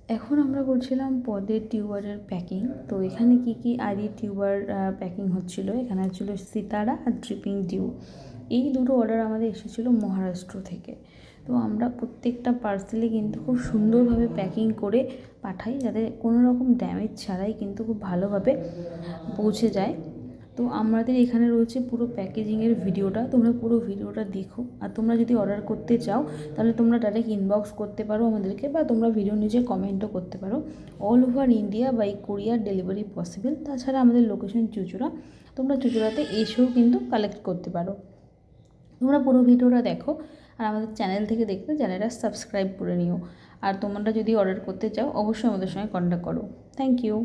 এখন আমরা করছিলাম পদের টিউবারের প্যাকিং। তো এখানে কি কি আইডি টিউবার প্যাকিং হচ্ছিলো, এখানে হচ্ছিলো সিতারা আর ড্রিপিং ডিউ। এই দুটো অর্ডার আমাদের এসেছিলো মহারাষ্ট্র থেকে। তো আমরা প্রত্যেকটা পার্সেলে কিন্তু খুব সুন্দরভাবে প্যাকিং করে পাঠাই, যাতে কোনো রকম ড্যামেজ ছাড়াই কিন্তু খুব ভালোভাবে পৌঁছে যায়। তো আমাদের এখানে রয়েছে পুরো প্যাকেজিংয়ের ভিডিওটা, তোমরা পুরো ভিডিওটা দেখো। আর তোমরা যদি অর্ডার করতে চাও তাহলে তোমরা ডাইরেক্ট ইনবক্স করতে পারো আমাদেরকে, বা তোমরা ভিডিও নিচে কমেন্টও করতে পারো। All over India by courier delivery possible. তাছাড়া আমাদের লোকেশন চুঁচুড়া, তোমরা চুঁচুড়াতে এসেও কিন্তু কালেক্ট করতে পারো। তোমরা পুরো ভিডিওটা দেখো, আর আমাদের চ্যানেল থেকে দেখতে চ্যানেলটা সাবস্ক্রাইব করে নিও। আর তোমরা যদি অর্ডার করতে চাও অবশ্যই আমাদের সঙ্গে কন্ট্যাক্ট করো। Thank you.